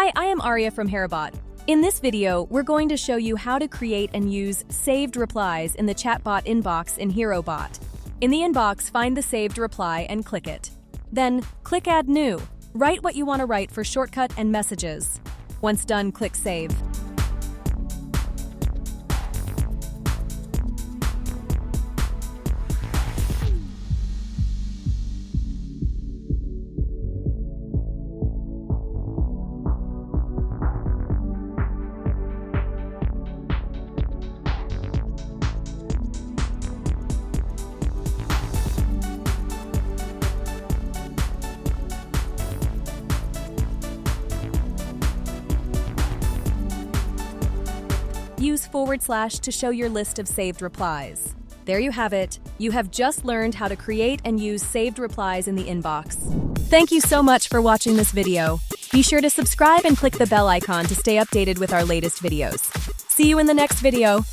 Hi, I am Aria from HeroBot. In this video, we're going to show you how to create and use saved replies in the Chatbot inbox in HeroBot. In the inbox, find the saved reply and click it. Then, click Add New. Write what you want to write for shortcut and messages. Once done, click Save. Use / to show your list of saved replies. There you have it. You have just learned how to create and use saved replies in the inbox. Thank you so much for watching this video. Be sure to subscribe and click the bell icon to stay updated with our latest videos. See you in the next video.